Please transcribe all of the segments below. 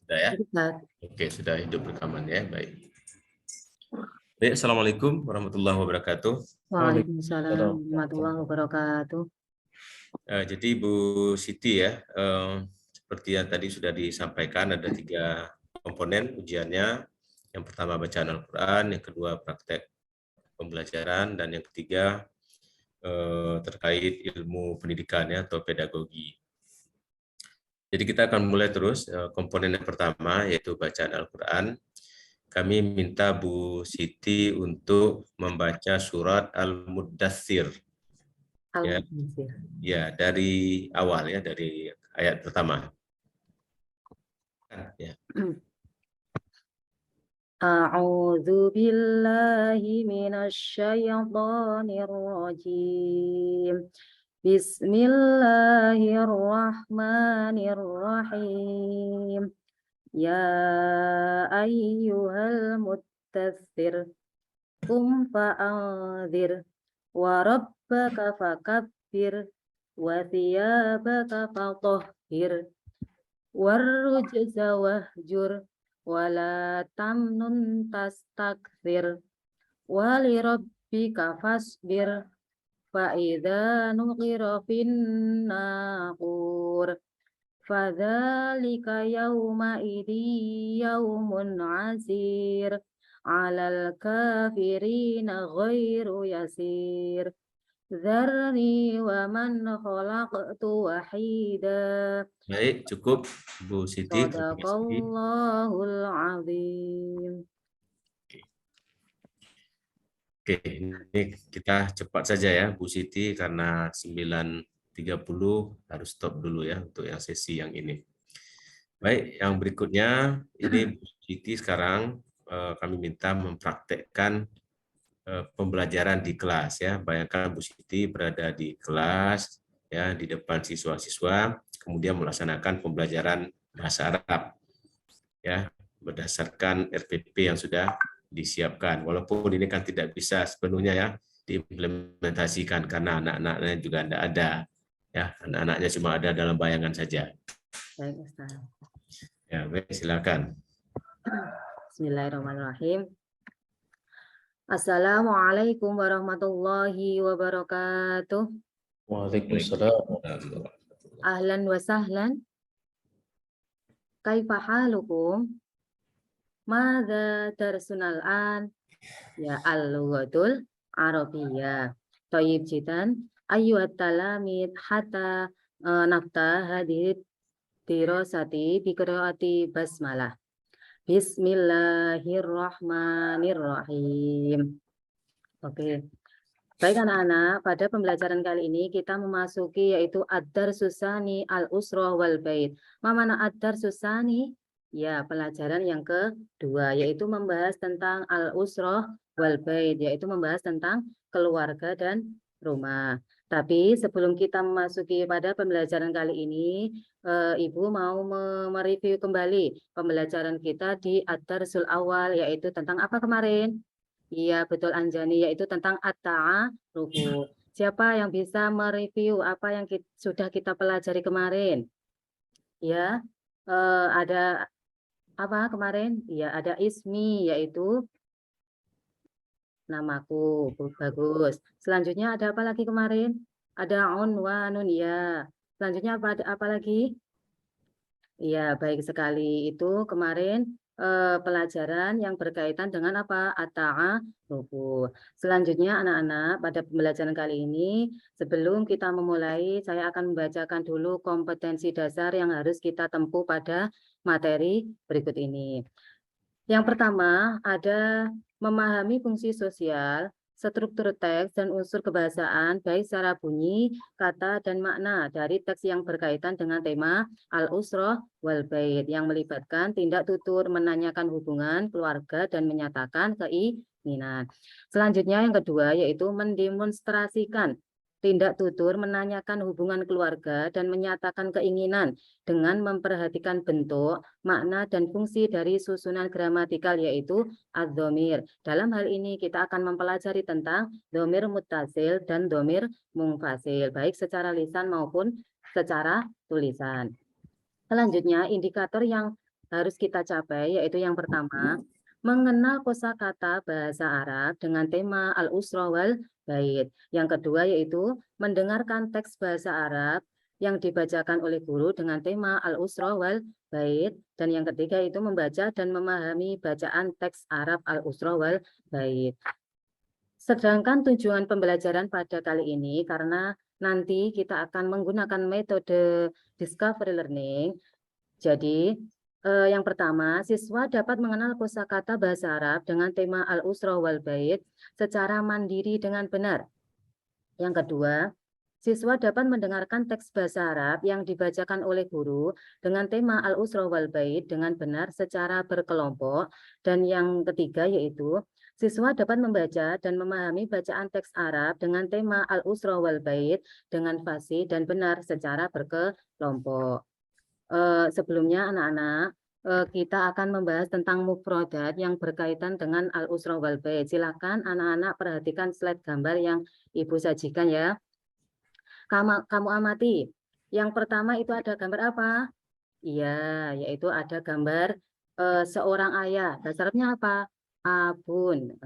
Sudah ya? Oke, sudah hidup rekaman ya. Baik. Baik, Assalamualaikum warahmatullahi wabarakatuh. Waalaikumsalam warahmatullahi wabarakatuh. Jadi Bu Siti ya, seperti yang tadi sudah disampaikan ada 3 komponen ujiannya. Yang pertama bacaan Al-Quran, yang kedua praktek pembelajaran, dan yang ketiga terkait ilmu pendidikan ya, atau pedagogi. Jadi kita akan mulai terus. Komponen yang pertama yaitu bacaan Al-Quran. Kami minta Bu Siti untuk membaca surat Al-Muddatsir. Ya, dari awal ya, dari ayat pertama. Ya. A'udzu billahi minasy syaithanir rajim. Bismillahirrahmanirrahim. Ya ayyuhal muttatsir qum fa'anzir wa rabbaka fakabbir wa thiyabaka fatahhir warrujza wahjur wala tamnun tastakthir walirabbika fasbir fa idza nuqira fin naqur fadzalika yauma idzi yaumun asir alal kafirina ghairu yasir dzarni wa man khalaqtu wahida. Baik, cukup Bu Siti. Shadaqallahul azim. Oke, ini kita cepat saja ya Bu Siti karena 9.30 harus stop dulu ya untuk yang sesi yang ini. Baik, yang berikutnya ini Bu Siti sekarang kami minta mempraktekkan pembelajaran di kelas ya. Bayangkan Bu Siti berada di kelas ya, di depan siswa-siswa, kemudian melaksanakan pembelajaran bahasa Arab ya, berdasarkan RPP yang sudah disiapkan. Walaupun ini kan tidak bisa sepenuhnya ya diimplementasikan karena anak-anaknya juga tidak ada ya, anak-anaknya cuma ada dalam bayangan saja. Baik, Ustaz. Ya, baik, silakan. Bismillahirrahmanirrahim. Assalamualaikum warahmatullahi wabarakatuh. Waalaikumsalam. Ahlan wa sahlan. Kaifa halukum? Madza darsunal an? Ya al-lughatul arabiyyah. Thayyib jidan. Ayyuhat talamid hatta nafta hadith dirasati bi qiraati basmalah. Bismillahirrahmanirrahim. Oke. Baik anak-anak, pada pembelajaran kali ini kita memasuki yaitu ad-darsus tsani al-usrah wal bait. Mana ad-darsus tsani? Ya, pelajaran yang kedua yaitu membahas tentang al-usrah wal bait, yaitu membahas tentang keluarga dan rumah. Tapi sebelum kita memasuki pada pembelajaran kali ini, Ibu mau mereview kembali pembelajaran kita di ad-darsul awal, yaitu tentang apa kemarin? Iya, betul Anjani, yaitu tentang at-ta'arufu. Siapa yang bisa mereview apa yang sudah kita pelajari kemarin? Ya, ada apa kemarin? Ya, ada ismi, yaitu namaku. Bagus. Selanjutnya ada apa lagi kemarin? Ada unwanun, ya. Selanjutnya apa lagi? Iya, baik sekali. Itu kemarin pelajaran yang berkaitan dengan apa? At-ta'arufu. Selanjutnya anak-anak, pada pembelajaran kali ini, sebelum kita memulai, saya akan membacakan dulu kompetensi dasar yang harus kita tempuh pada materi berikut ini. Yang pertama, ada memahami fungsi sosial, struktur teks dan unsur kebahasaan baik secara bunyi, kata, dan makna dari teks yang berkaitan dengan tema al-usrah wal bait yang melibatkan tindak tutur menanyakan hubungan keluarga dan menyatakan keinginan. Selanjutnya yang kedua yaitu mendemonstrasikan tindak tutur menanyakan hubungan keluarga dan menyatakan keinginan dengan memperhatikan bentuk, makna, dan fungsi dari susunan gramatikal yaitu ad-dhamir. Dalam hal ini kita akan mempelajari tentang dhamir muttasil dan dhamir munfasil, baik secara lisan maupun secara tulisan. Selanjutnya, indikator yang harus kita capai, yaitu yang pertama, mengenal kosakata bahasa Arab dengan tema al-usra wal bait. Yang kedua yaitu mendengarkan teks bahasa Arab yang dibacakan oleh guru dengan tema al-usra wal bait. Dan yang ketiga itu membaca dan memahami bacaan teks Arab al-usra wal bait. Sedangkan tujuan pembelajaran pada kali ini karena nanti kita akan menggunakan metode discovery learning. Jadi yang pertama, siswa dapat mengenal kosakata bahasa Arab dengan tema al-usra wal bait secara mandiri dengan benar. Yang kedua, siswa dapat mendengarkan teks bahasa Arab yang dibacakan oleh guru dengan tema al-usra wal bait dengan benar secara berkelompok. Dan yang ketiga yaitu siswa dapat membaca dan memahami bacaan teks Arab dengan tema al-usra wal bait dengan fasih dan benar secara berkelompok. Sebelumnya anak-anak kita akan membahas tentang mufrodat yang berkaitan dengan al-usra wal bait. Silakan anak-anak perhatikan slide gambar yang Ibu sajikan ya. Kamu amati. Yang pertama itu ada gambar apa? Iya, yaitu ada gambar seorang ayah. Bahasa Arabnya apa? Abun.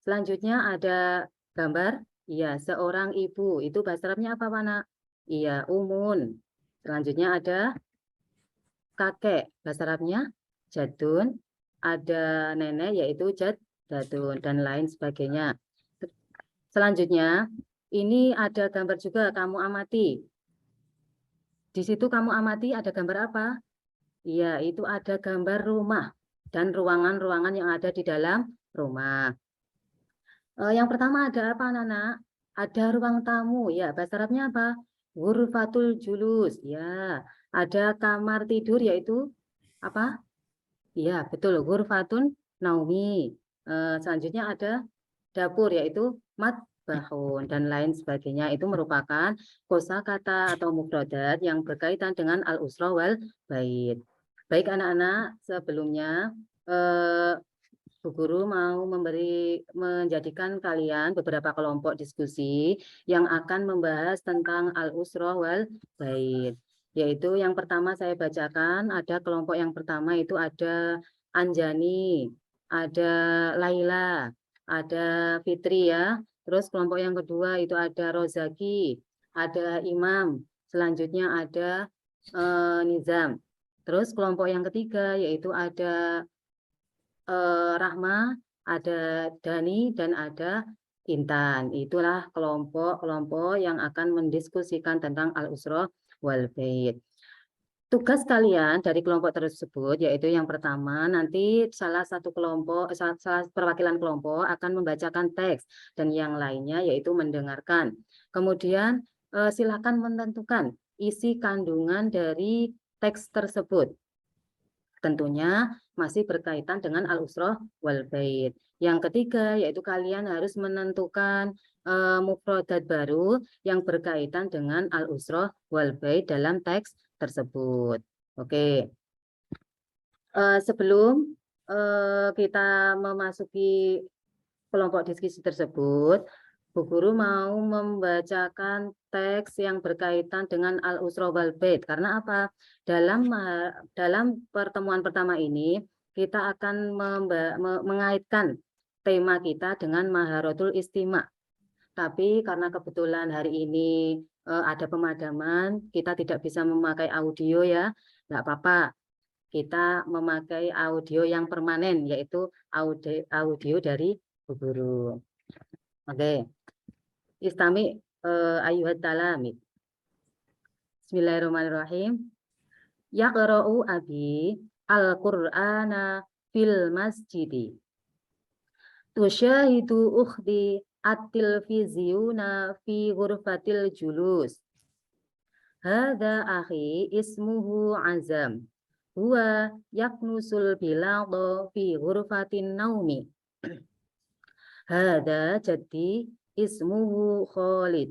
Selanjutnya ada gambar, iya, seorang ibu. Itu bahasa Arabnya apa, Pak, Nak? Iya, umun. Selanjutnya ada kakek, bahasa Arabnya jadun, ada nenek yaitu jadun dan lain sebagainya. Selanjutnya, ini ada gambar juga kamu amati. Di situ kamu amati ada gambar apa? Iya, itu ada gambar rumah dan ruangan-ruangan yang ada di dalam rumah. Yang pertama ada apa, anak-anak? Ada ruang tamu, ya. Bahasa Arabnya apa? Ghurfatul julus, ya. Ada kamar tidur yaitu apa? Iya, betul. Ghurfatun naumi. Selanjutnya ada dapur yaitu matbahun dan lain sebagainya. Itu merupakan kosakata atau mufradat yang berkaitan dengan al-usra wal bait. Baik anak-anak, sebelumnya Bu Guru mau menjadikan kalian beberapa kelompok diskusi yang akan membahas tentang al-usra wal bait. Yaitu yang pertama saya bacakan, ada kelompok yang pertama itu ada Anjani, ada Laila, ada Fitri ya. Terus kelompok yang kedua itu ada Rozaki, ada Imam, selanjutnya ada Nizam. Terus kelompok yang ketiga yaitu ada Rahma, ada Dani, dan ada Intan. Itulah kelompok-kelompok yang akan mendiskusikan tentang al-usra wal bait. Tugas kalian dari kelompok tersebut yaitu yang pertama nanti salah satu kelompok, salah perwakilan kelompok akan membacakan teks dan yang lainnya yaitu mendengarkan. Kemudian silakan menentukan isi kandungan dari teks tersebut. Tentunya masih berkaitan dengan al-usra wal bait. Yang ketiga yaitu kalian harus menentukan mufradat baru yang berkaitan dengan al-usra wal bait dalam teks tersebut. Oke. Sebelum kita memasuki kelompok diskusi tersebut, Bu Guru mau membacakan teks yang berkaitan dengan al-usra wal bait. Karena apa? Dalam pertemuan pertama ini, kita akan mengaitkan tema kita dengan maharatul istima'. Tapi karena kebetulan hari ini ada pemadaman, kita tidak bisa memakai audio ya. Enggak apa-apa. Kita memakai audio yang permanen, yaitu audio dari Bu Guru. Oke. Istami ayuhat talamid. Bismillahirrahmanirrahim. Yaqra'u abi al-Qur'ana fil masjidi. Tusyahidu ukhdi at-tilfizyuna fi ghurfatil julus. Hadza akhi ismuhu Azam. Huwa yaknusul bilagha fi ghurfatin naumi. Hadza jaddi ismuhu Khalid.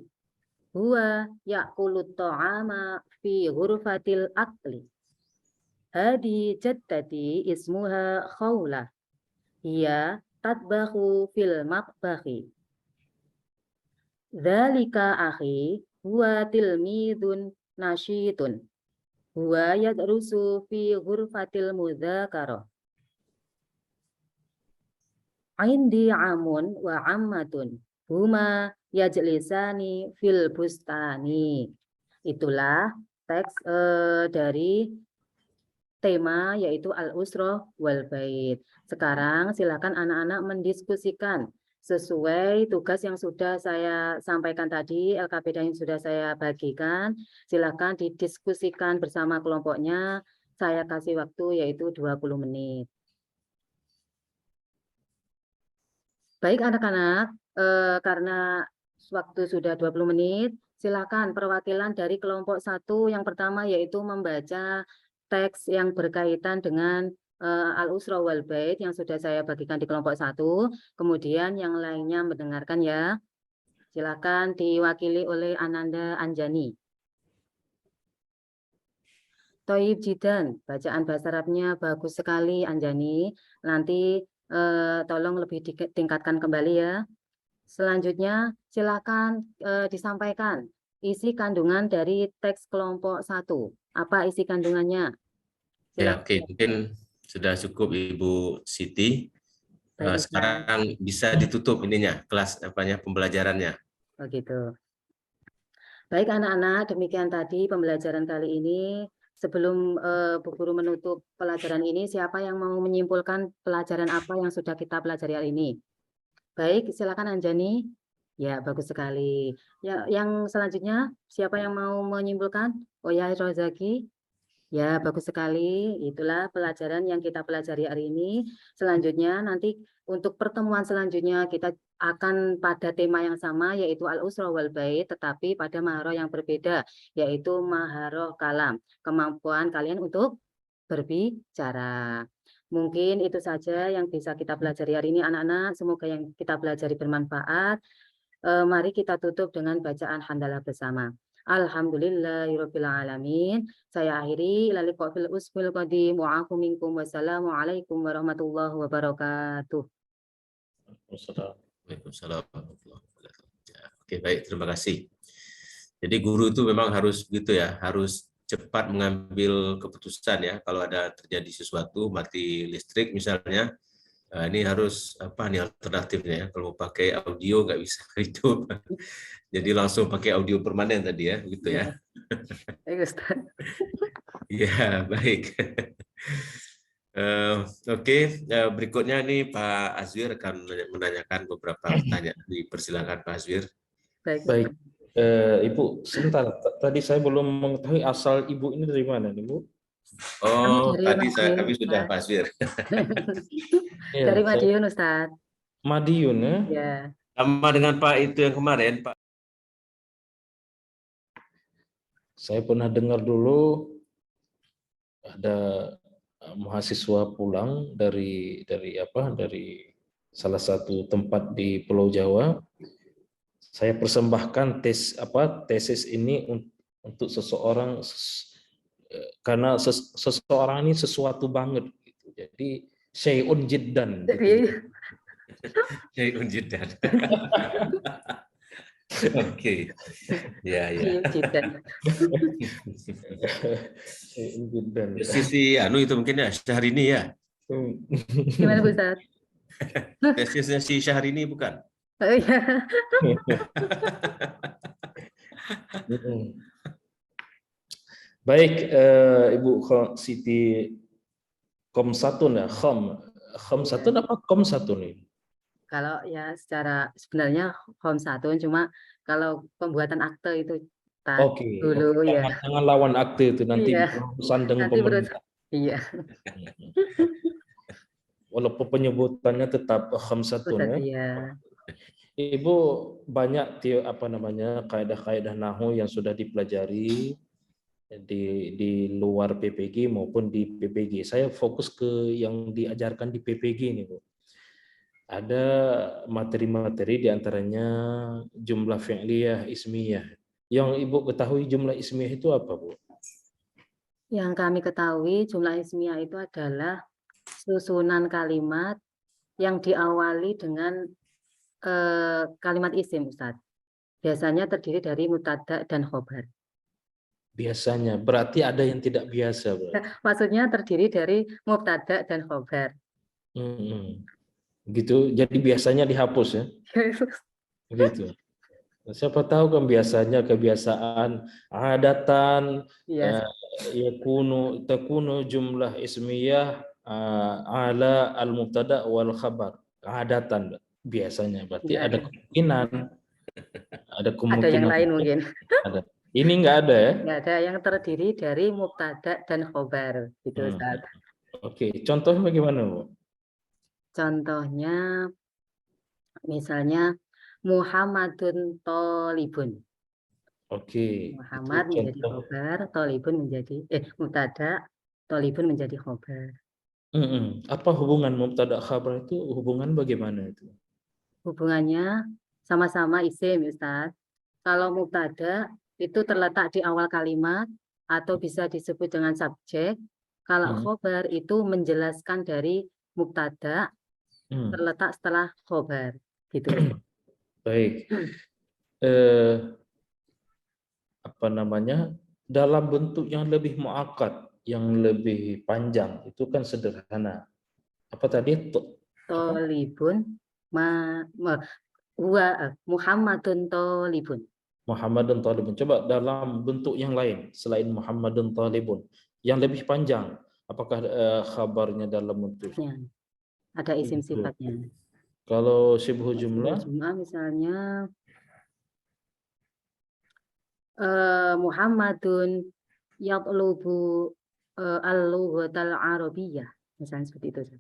Huwa ya'kulut ta'ama fi ghurfatil akli. Hadi jaddati ismuha Khawlah. Hiya tatbahu fil matbahi. Dzalika akhi huwa tilmidun nasyitun. Huwa yadrusu fi ghurfatil mudzakarah. Indi amun wa ammatun. Huma yajlisani fil bustani. Itulah teks dari tema yaitu al-usrah wal bait. Sekarang silakan anak-anak mendiskusikan sesuai tugas yang sudah saya sampaikan tadi, LKPD yang sudah saya bagikan. Silakan didiskusikan bersama kelompoknya. Saya kasih waktu yaitu 20 menit. Baik anak-anak, karena waktu sudah 20 menit, silakan perwakilan dari kelompok 1 yang pertama yaitu membaca teks yang berkaitan dengan al-usra wal bait yang sudah saya bagikan di kelompok 1, kemudian yang lainnya mendengarkan ya. Silakan diwakili oleh Ananda Anjani. Toib Jidan, bacaan bahasa Arabnya bagus sekali Anjani. Nanti tolong lebih ditingkatkan kembali ya. Selanjutnya silakan disampaikan isi kandungan dari teks kelompok 1. Apa isi kandungannya? Ya, Silakan. oke, mungkin sudah cukup Ibu Siti. Baik, Sekarang bisa ditutup ininya, kelas pembelajarannya. begitu. Baik anak-anak, demikian tadi pembelajaran kali ini. Sebelum Bu Guru menutup pelajaran ini, siapa yang mau menyimpulkan pelajaran apa yang sudah kita pelajari hari ini? Baik, silakan Anjani. Ya, bagus sekali. Ya, yang selanjutnya, siapa yang mau menyimpulkan? Oh ya, Rozaki. Ya, bagus sekali. Itulah pelajaran yang kita pelajari hari ini. Selanjutnya, nanti untuk pertemuan selanjutnya kita akan pada tema yang sama, yaitu al-usra wal bait, tetapi pada maharoh yang berbeda, yaitu maharoh kalam. Kemampuan kalian untuk berbicara. Mungkin itu saja yang bisa kita pelajari hari ini anak-anak. Semoga yang kita pelajari bermanfaat. Mari kita tutup dengan bacaan hamdalah bersama. Alhamdulillahirabbil alamin. Saya akhiri ilal liqa fil usbul qadim wa afu minkum wassalamualaikum warahmatullahi wabarakatuh. Waalaikumsalam warahmatullahi wabarakatuh. Ya, oke, baik, terima kasih. Jadi guru itu memang harus begitu ya, harus cepat mengambil keputusan ya. Kalau ada terjadi sesuatu, mati listrik misalnya, ini harus apa nih alternatifnya ya. Kalau mau pakai audio nggak bisa hidup. Jadi langsung pakai audio permanen tadi ya, begitu ya. Baik, Ustaz. Ya, baik. Oke, berikutnya nih Pak Azwir akan menanyakan beberapa pertanyaan. Dipersilakan Pak Azwir. Baik, Ibu, sebentar. Tadi saya belum mengetahui asal Ibu ini dari mana, nih, Bu? Oh, Dari tadi Madiun, kami sudah Pak Azwir. Iya, dari saya Madiun, Ustaz. Madiun ya. Ya. Sama dengan Pak itu yang kemarin, Pak. Saya pernah dengar dulu ada mahasiswa pulang dari salah satu tempat di Pulau Jawa. Saya persembahkan tesis ini untuk seseorang karena seseorang ini sesuatu banget gitu. Jadi syai'un jiddan gitu. Syai'un jiddan. Oke. Ya, ya. Syai'un jiddan. Sisi itu mungkin ya Syahrini ya. Gimana Bu Ustaz? Tesisnya si Syahrini bukan? Oh iya. Baik, Ibu Siti Komsatun ya, Komsatun apa Komsatun ini? Kalau ya secara sebenarnya home 1, cuma kalau pembuatan akte itu Oke, dulu ya. jangan lawan akte itu nanti Iya. sandeng Nanti pemerintah. Iya. Walaupun penyebutannya tetap Komsatun ya. Iya. Ibu banyak kaidah-kaidah nahwu yang sudah dipelajari di luar PPG maupun di PPG. Saya fokus ke yang diajarkan di PPG ini, Bu. Ada materi-materi diantaranya jumlah fi'liyah, ismiyah. Yang Ibu ketahui jumlah ismiyah itu apa, Bu? Yang kami ketahui jumlah ismiyah itu adalah susunan kalimat yang diawali dengan kalimat isim, Ustaz. Biasanya terdiri dari mubtada dan khobar. Biasanya berarti ada yang tidak biasa, berarti. Maksudnya terdiri dari mubtada dan khobar. Gitu. Jadi biasanya dihapus ya. Gitu. Siapa tahu kan biasanya kebiasaan adatan Iya, takunu jumlah ismiyah ala al-mubtada wal khabar. Adatan biasanya berarti nggak ada ada. kemungkinan, ada Ada yang kemungkinan lain mungkin. ada. Ini enggak ada ya? Nggak ada, yang terdiri dari mubtada dan khobar. Gitu, Ustaz. Oke, contohnya bagaimana, Bu? Contohnya, misalnya Muhammadun Tolibun. Oke, itu Muhammad menjadi contoh. khobar, Tolibun menjadi mubtada, Tolibun menjadi khobar. Apa hubungan mubtada khabar itu, hubungan bagaimana itu? Hubungannya sama-sama isim, Ustaz. Kalau mubtada itu terletak di awal kalimat atau bisa disebut dengan subjek. Kalau khobar itu menjelaskan dari mubtada terletak setelah khobar. Gitu. Baik. Apa namanya? Dalam bentuk yang lebih muakkad, yang lebih panjang, itu kan sederhana. Apa tadi? Tolibun Muhammadun Tolibun. Muhammadun Talibun. Coba dalam bentuk yang lain selain Muhammadun Talibun, yang lebih panjang, apakah khabarnya dalam bentuk? Ya, ada isim sifatnya. Kalau sibhu jumlah? Jumlah misalnya Muhammadun yatlubu al-lughatal arabiyyah. Misalnya seperti itu.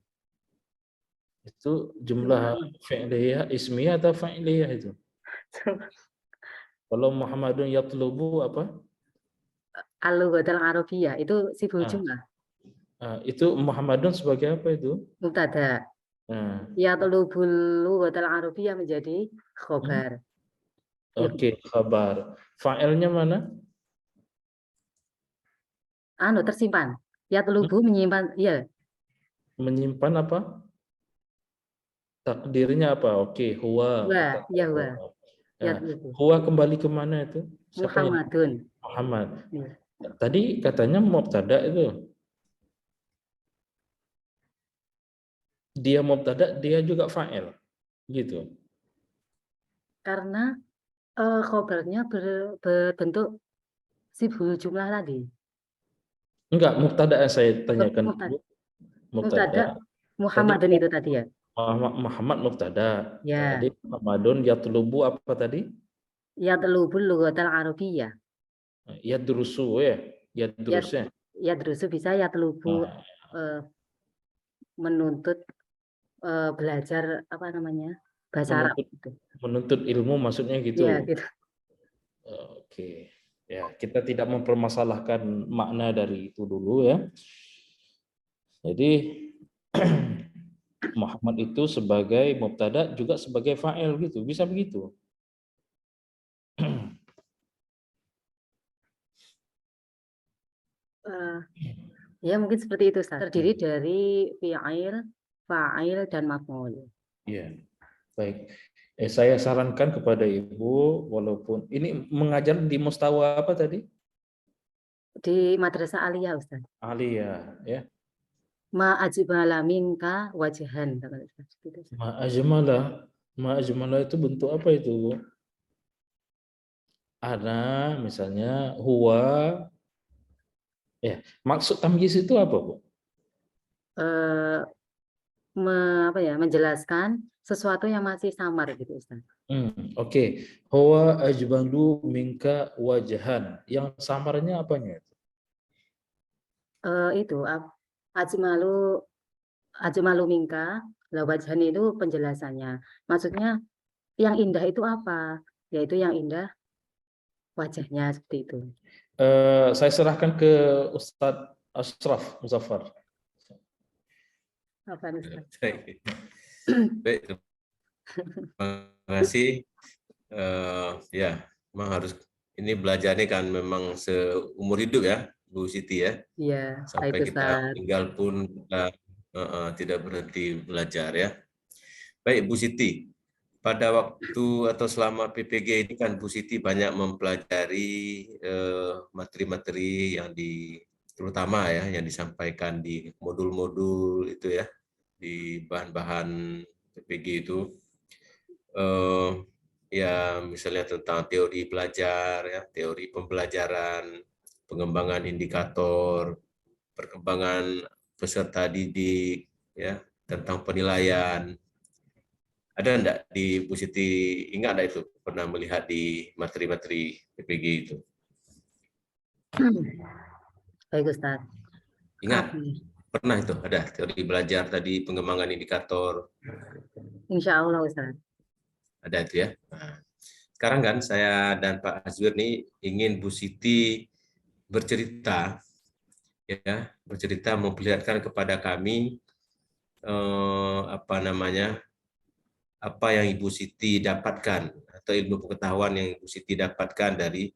Itu jumlah fi'liyah, ismiyah atau fa'iliyah itu? Kalau Muhammadun yatlubu apa? Al-lughatal arabiyyah itu sibul jumlah. Itu Muhammadun sebagai apa itu? Mubtada. Yatlubul lughatal arabiyyah menjadi khobar. Oke, khabar. Fa'ilnya mana? Tersimpan. Yatlubu menyimpan, ya. Menyimpan apa? Takdirnya apa? Oke, huwa. Ya, huwa. Huwa kembali ke mana itu? Siapa Muhammadun. Muhammad. Ya. Tadi katanya mubtada itu. Dia mubtada, dia juga fa'il. Gitu. Karena khobarnya berbentuk sibul jumlah tadi. Enggak, mubtada yang saya tanyakan dulu. Mubtada Muhammadun itu tadi ya. Muhammad mubtada. Ya. Tadi Muhammadun yatlubu apa tadi? Yatlubul lughatal arabiyyah. Yadrusu ya. Yadrus ya. Yadrusu bisa yatlubu menuntut belajar apa namanya? Bahasa Arab gitu. Menuntut ilmu maksudnya gitu. Iya, gitu. Oke. Ya, kita tidak mempermasalahkan makna dari itu dulu ya. Jadi Muhammad itu sebagai mubtada juga sebagai fa'il gitu, bisa begitu. Ya mungkin seperti itu, Ustaz. Terdiri dari fi'il, fa'il, dan maf'ul. Iya, baik. Saya sarankan kepada Ibu, walaupun ini mengajar di mustawa apa tadi? Di Madrasah Aliyah, Ustaz. Aliyah, ya. Ma ajmala minka wajhan. Ma ajmala itu bentuk apa itu, Bu? Ana misalnya huwa. Ya, maksud tamyiz itu apa, Bu? Menjelaskan sesuatu yang masih samar gitu, Ustaz. Oke. Huwa ajmalu minka wajhan. Yang samarnya apanya? Itu ajmalu minka, la wajhan itu penjelasannya. Maksudnya yang indah itu apa? Yaitu yang indah wajahnya, seperti itu. Saya serahkan ke Ustadz Ashraf Muzaffar. Apa, Ustaz? Baik, terima kasih. Ya, memang harus ini belajarnya kan memang seumur hidup ya, Bu Siti ya. Iya, sampai kita meninggal pun kita tidak berhenti belajar ya. Baik Bu Siti, pada waktu atau selama PPG ini kan Bu Siti banyak mempelajari materi-materi yang terutama ya yang disampaikan di modul-modul itu ya, di bahan-bahan PPG itu. Ya misalnya tentang teori belajar, ya, teori pembelajaran, pengembangan indikator, perkembangan peserta didik, ya, tentang penilaian. Ada enggak di Bu Siti, ingat enggak itu pernah melihat di materi-materi PPG itu? Baik Ustaz. Ingat? Apa? Pernah itu ada teori belajar tadi, pengembangan indikator. Insya Allah Ustaz. Ada itu ya. Nah, sekarang kan saya dan Pak Azwir nih ingin Bu Siti bercerita, ya, bercerita memperlihatkan kepada kami apa yang Ibu Siti dapatkan atau ilmu pengetahuan yang Ibu Siti dapatkan dari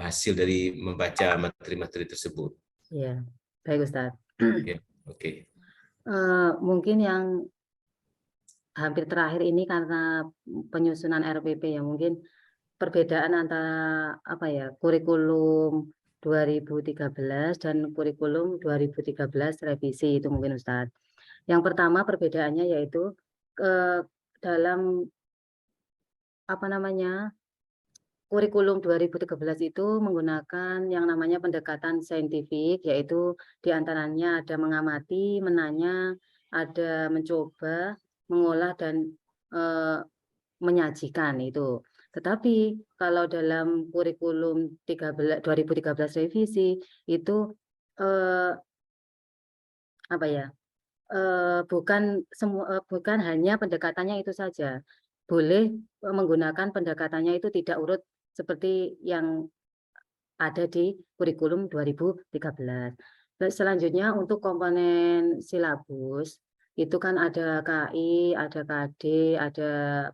hasil dari membaca materi-materi tersebut. Ya, baik Ustaz. Oke. Okay. Mungkin yang hampir terakhir ini karena penyusunan RPP ya, mungkin perbedaan antara kurikulum 2013 dan kurikulum 2013 revisi itu mungkin Ustadz. Yang pertama perbedaannya yaitu dalam kurikulum 2013 itu menggunakan yang namanya pendekatan saintifik, yaitu diantaranya ada mengamati, menanya, ada mencoba, mengolah dan menyajikan itu. Tetapi kalau dalam kurikulum 2013 revisi itu bukan hanya pendekatannya itu saja. Boleh menggunakan pendekatannya itu tidak urut seperti yang ada di kurikulum 2013. Selanjutnya untuk komponen silabus itu kan ada KI, ada KD, ada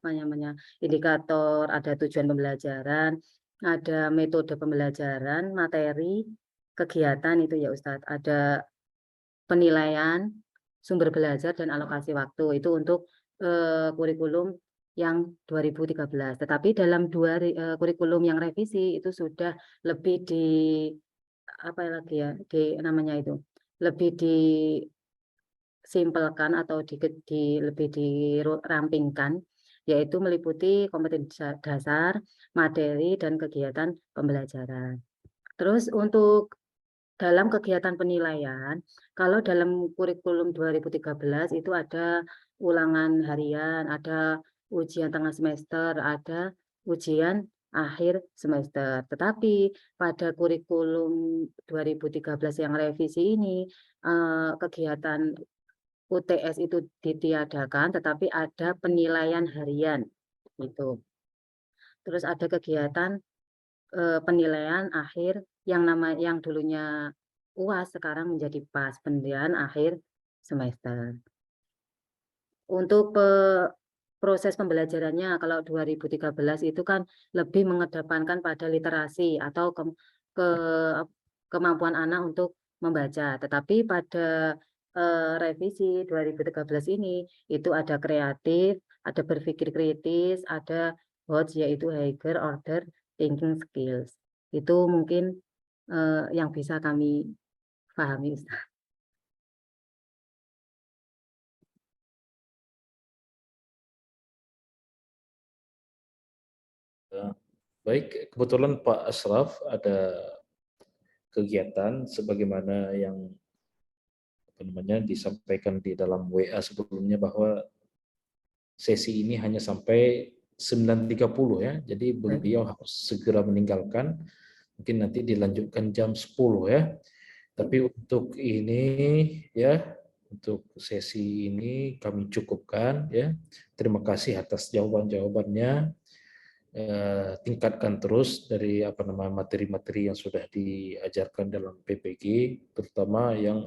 indikator, ada tujuan pembelajaran, ada metode pembelajaran, materi, kegiatan itu ya Ustadz, ada penilaian, sumber belajar dan alokasi waktu itu untuk kurikulum yang 2013. Tetapi dalam kurikulum yang revisi itu sudah lebih lebih disimpelkan atau lebih dirampingkan, yaitu meliputi kompetensi dasar, materi dan kegiatan pembelajaran. Terus untuk dalam kegiatan penilaian, kalau dalam kurikulum 2013 itu ada ulangan harian, ada ujian tengah semester, ada ujian akhir semester. Tetapi pada kurikulum 2013 yang revisi ini, kegiatan UTS itu ditiadakan, tetapi ada penilaian harian. Gitu. Terus ada kegiatan penilaian akhir yang dulunya UAS sekarang menjadi PAS, penilaian akhir semester. Untuk proses pembelajarannya kalau 2013 itu kan lebih mengedepankan pada literasi atau kemampuan anak untuk membaca. Tetapi pada revisi 2013 ini itu ada kreatif, ada berpikir kritis, ada HOTS yaitu higher order thinking skills. Itu mungkin yang bisa kami pahami, Ustaz. Baik, kebetulan Pak Asraf ada kegiatan sebagaimana yang disampaikan di dalam WA sebelumnya bahwa sesi ini hanya sampai 9.30 ya. Jadi beliau harus segera meninggalkan. Mungkin nanti dilanjutkan jam 10 ya. Tapi untuk ini ya, untuk sesi ini kami cukupkan ya. Terima kasih atas jawaban-jawabannya. Tingkatkan terus dari materi-materi yang sudah diajarkan dalam PPG, terutama yang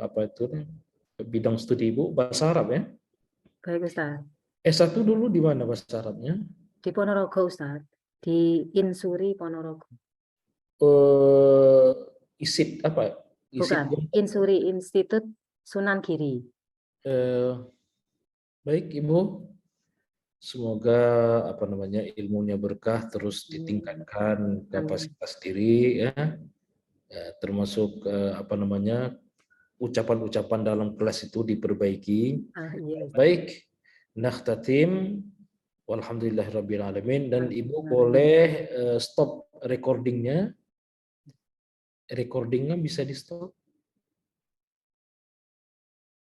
bidang studi Ibu bahasa Arab ya. Baik Ustaz. S1 dulu di mana bahasa Arabnya? Di Ponorogo Ustaz, di Insuri Ponorogo. ISIP apa? Bukan, Insuri Institut Sunan Giri. Baik Ibu, Semoga ilmunya berkah, terus ditingkatkan kapasitas diri ya. Termasuk ucapan-ucapan dalam kelas itu diperbaiki. Iya. Baik, nakhtatim walhamdulillahirabbil alamin, dan Ibu boleh stop recordingnya. Recordingnya bisa di stop.